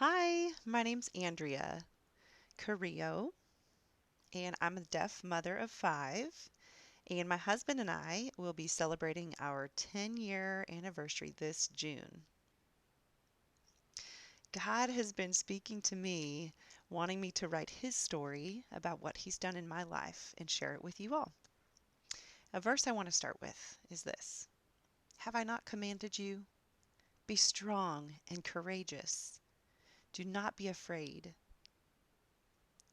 Hi, my name's Andrea Carrillo, and I'm a deaf mother of five. And my husband and I will be celebrating our 10-year anniversary this June. God has been speaking to me, wanting me to write His story about what He's done in my life and share it with you all. A verse I want to start with is this: Have I not commanded you? Be strong and courageous. Do not be afraid.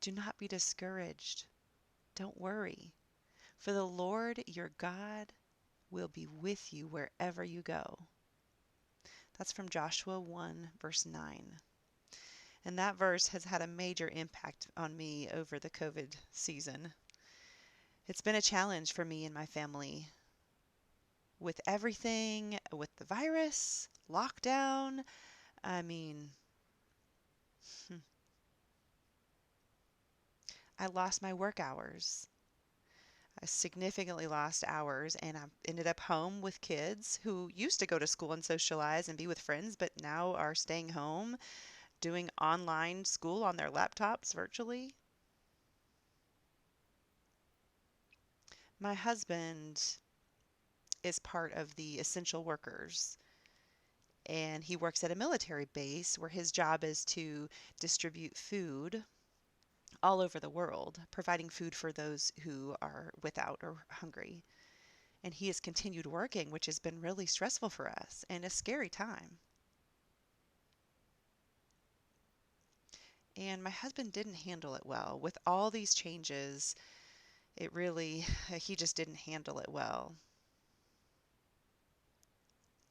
Do not be discouraged. Don't worry. For the Lord your God will be with you wherever you go. That's from Joshua 1, verse 9. And that verse has had a major impact on me over the COVID season. It's been a challenge for me and my family with everything, with the virus, lockdown. I mean, I lost my work hours. I significantly lost hours, and I ended up home with kids who used to go to school and socialize and be with friends, but now are staying home doing online school on their laptops virtually. My husband is part of the essential workers, and he works at a military base where his job is to distribute food all over the world, providing food for those who are without or hungry. And he has continued working, which has been really stressful for us and a scary time. And my husband didn't handle it well. With all these changes, it really, he just didn't handle it well.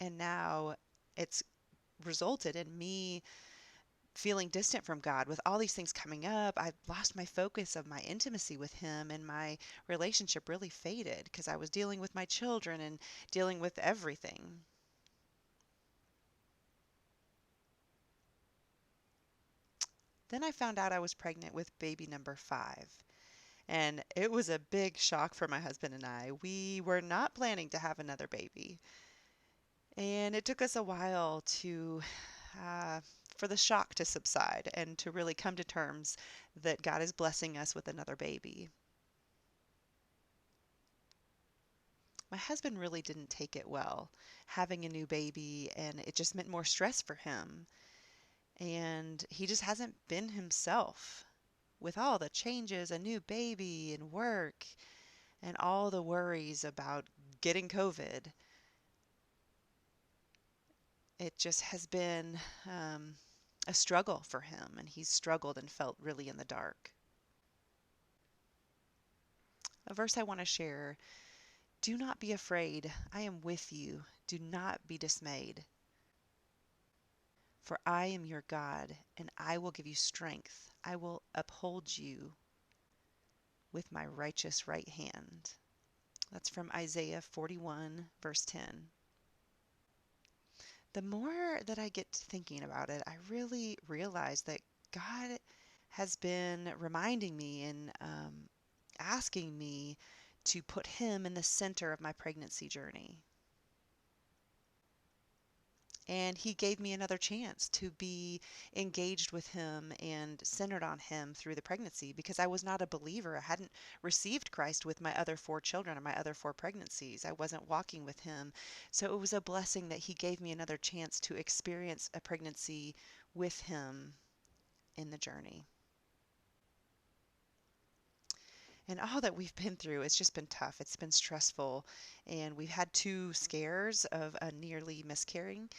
And now it's resulted in me feeling distant from God with all these things coming up. I lost my focus of my intimacy with Him, and my relationship really faded because I was dealing with my children and dealing with everything. Then I found out I was pregnant with baby number 5. And it was a big shock for my husband and I. We were not planning to have another baby. And it took us a while uh, for the shock to subside and to really come to terms that God is blessing us with another baby. My husband really didn't take it well, having a new baby, and it just meant more stress for him. And he just hasn't been himself with all the changes, a new baby and work, and all the worries about getting COVID. It just has been a struggle for him, and he's struggled and felt really in the dark. A verse I want to share: Do not be afraid. I am with you. Do not be dismayed. For I am your God, and I will give you strength. I will uphold you with my righteous right hand. That's from Isaiah 41, verse 10. The more that I get to thinking about it, I really realize that God has been reminding me and asking me to put Him in the center of my pregnancy journey. And He gave me another chance to be engaged with Him and centered on Him through the pregnancy because I was not a believer. I hadn't received Christ with my other 4 children and my other 4 pregnancies. I wasn't walking with Him. So it was a blessing that He gave me another chance to experience a pregnancy with Him in the journey. And all that we've been through, it's just been tough. It's been stressful. And we've had 2 scares of a nearly miscarrying,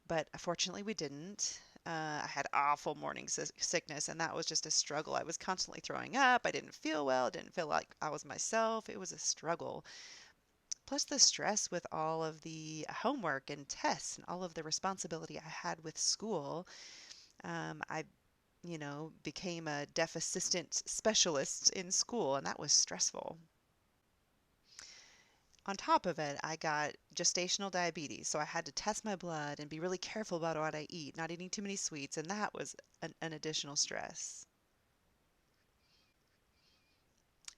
but fortunately we didn't. I had awful morning sickness, and that was just a struggle. I was constantly throwing up. I didn't feel well. I didn't feel like I was myself. It was a struggle. Plus the stress with all of the homework and tests and all of the responsibility I had with school. I became a deaf assistant specialist in school, and that was stressful. On top of it, I got gestational diabetes, so I had to test my blood and be really careful about what I eat, not eating too many sweets, and that was an additional stress.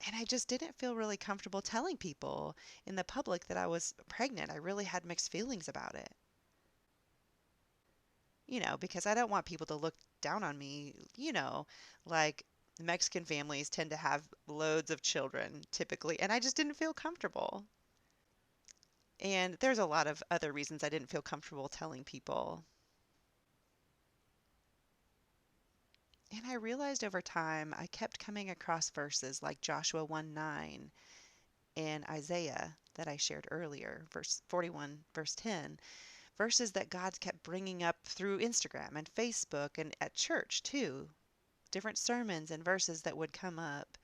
And I just didn't feel really comfortable telling people in the public that I was pregnant. I really had mixed feelings about it. because I don't want people to look down on me, like Mexican families tend to have loads of children typically, and I just didn't feel comfortable. And there's a lot of other reasons I didn't feel comfortable telling people. And I realized over time I kept coming across verses like Joshua 1:9 and Isaiah that I shared earlier, verse 41, verse 10, verses that God kept bringing up through Instagram and Facebook and at church too, different sermons and verses that would come up.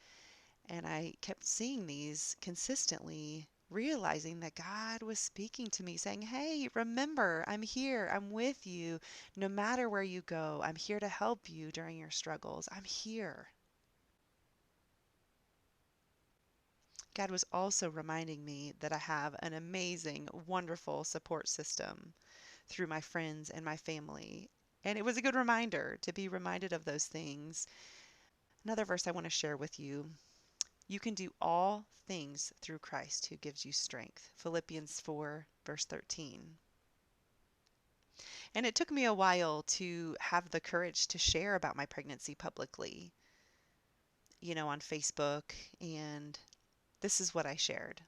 And I kept seeing these consistently, realizing that God was speaking to me, saying, "Hey, remember, I'm here. I'm with you. No matter where you go, I'm here to help you during your struggles. I'm here." God was also reminding me that I have an amazing, wonderful support system through my friends and my family. And it was a good reminder to be reminded of those things. Another verse I want to share with you. You can do all things through Christ who gives you strength. Philippians 4, verse 13. And it took me a while to have the courage to share about my pregnancy publicly, on Facebook. And this is what I shared.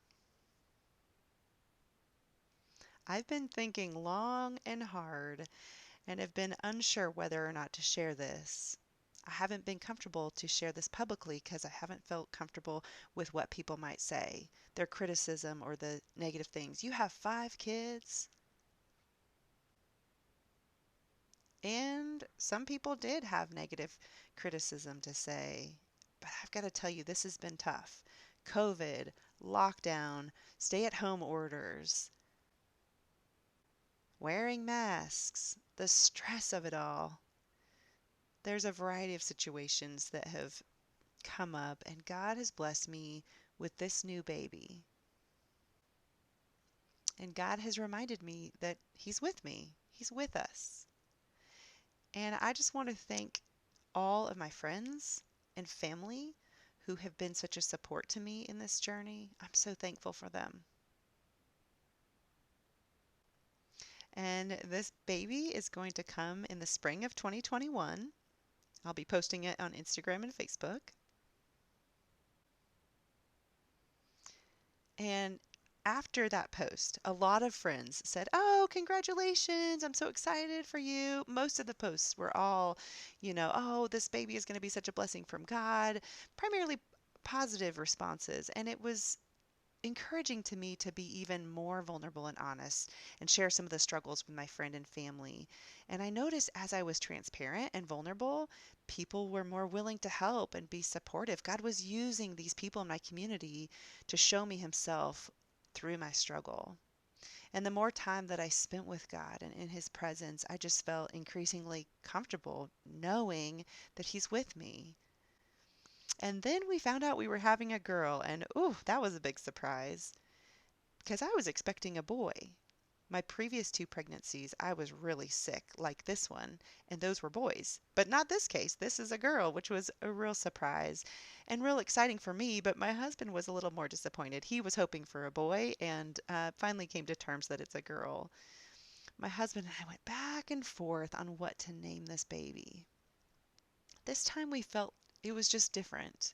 I've been thinking long and hard and have been unsure whether or not to share this. I haven't been comfortable to share this publicly because I haven't felt comfortable with what people might say, their criticism or the negative things. You have 5 kids? And some people did have negative criticism to say. But I've got to tell you, this has been tough. COVID, lockdown, stay at home orders, wearing masks, the stress of it all. There's a variety of situations that have come up, and God has blessed me with this new baby. And God has reminded me that He's with me, He's with us. And I just want to thank all of my friends and family who have been such a support to me in this journey. I'm so thankful for them. And this baby is going to come in the spring of 2021. I'll be posting it on Instagram and Facebook. And after that post, a lot of friends said, "Oh, congratulations. I'm so excited for you." Most of the posts were all, "Oh, this baby is going to be such a blessing from God." Primarily positive responses. And it was encouraging to me to be even more vulnerable and honest and share some of the struggles with my friend and family. And I noticed as I was transparent and vulnerable, people were more willing to help and be supportive. God was using these people in my community to show me Himself through my struggle. And the more time that I spent with God and in His presence, I just felt increasingly comfortable knowing that He's with me. And then we found out we were having a girl, and ooh, that was a big surprise because I was expecting a boy. My previous 2 pregnancies, I was really sick, like this one, and those were boys. But not this case. This is a girl, which was a real surprise and real exciting for me. But my husband was a little more disappointed. He was hoping for a boy and finally came to terms that it's a girl. My husband and I went back and forth on what to name this baby. This time we felt it was just different.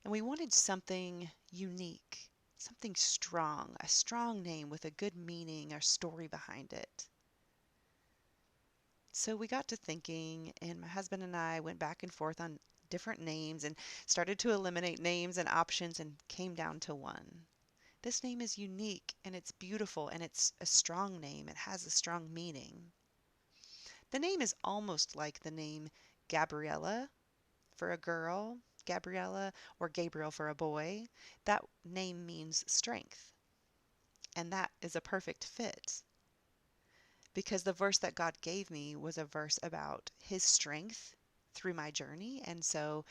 And we wanted something unique, something strong, a strong name with a good meaning or story behind it. So we got to thinking, and my husband and I went back and forth on different names and started to eliminate names and options and came down to one. This name is unique and it's beautiful and it's a strong name. It has a strong meaning. The name is almost like the name Gabriella for a girl, Gabriella, or Gabriel for a boy. That name means strength. And that is a perfect fit because the verse that God gave me was a verse about His strength through my journey. And so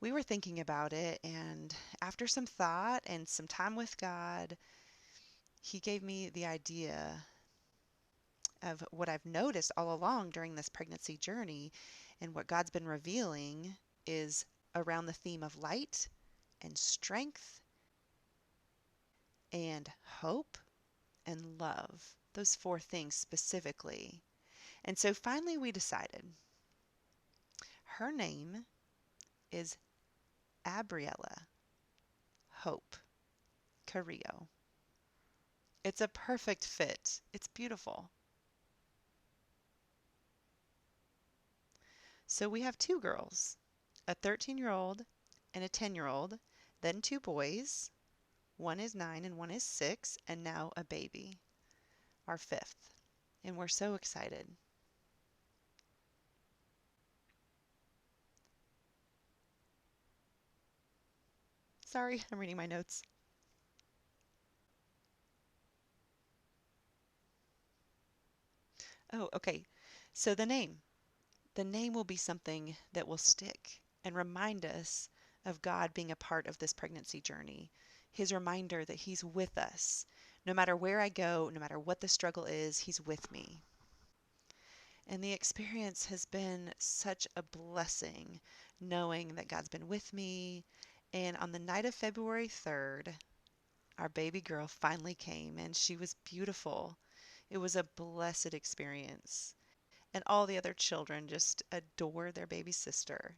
we were thinking about it. And after some thought and some time with God, He gave me the idea of what I've noticed all along during this pregnancy journey and what God's been revealing is around the theme of light and strength and hope and love. Those 4 things specifically. And so finally we decided her name is Abriella Hope Carrillo. It's a perfect fit. It's beautiful. So we have two girls, a 13-year-old and a 10-year-old, then two boys. One is 9 and one is 6, and now a baby, our fifth. And we're so excited. Sorry, I'm reading my notes. Oh, okay. So the name. The name will be something that will stick and remind us of God being a part of this pregnancy journey. His reminder that He's with us. No matter where I go, no matter what the struggle is, He's with me. And the experience has been such a blessing knowing that God's been with me. And on the night of February 3rd, our baby girl finally came and she was beautiful. It was a blessed experience. And all the other children just adore their baby sister.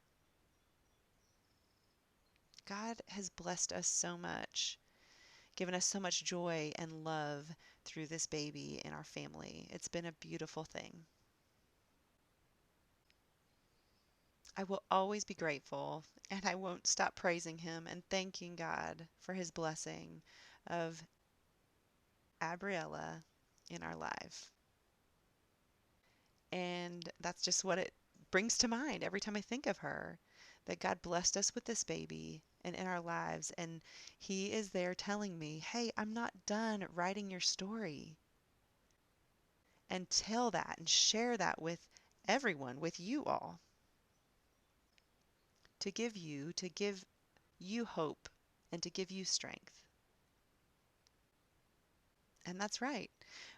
God has blessed us so much, given us so much joy and love through this baby in our family. It's been a beautiful thing. I will always be grateful, and I won't stop praising Him and thanking God for His blessing of Abriella in our life. And that's just what it brings to mind every time I think of her, that God blessed us with this baby and in our lives. And He is there telling me, hey, I'm not done writing your story. And tell that and share that with everyone, with you all, to give you hope and to give you strength. And that's right.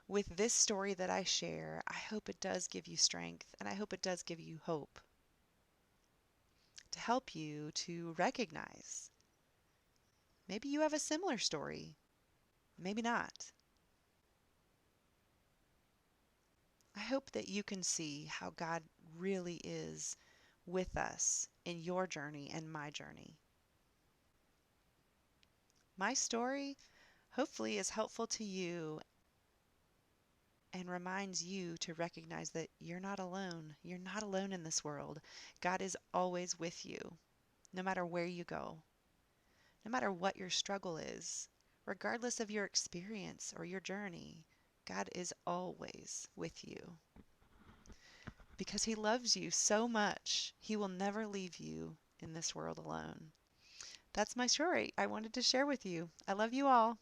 With this story that I share, I hope it does give you strength and I hope it does give you hope to help you to recognize maybe you have a similar story, maybe not. I hope that you can see how God really is with us in your journey and my journey. My story hopefully is helpful to you and reminds you to recognize that you're not alone. You're not alone in this world. God is always with you, no matter where you go, no matter what your struggle is, regardless of your experience or your journey. God is always with you because He loves you so much. He will never leave you in this world alone. That's my story I wanted to share with you. I love you all.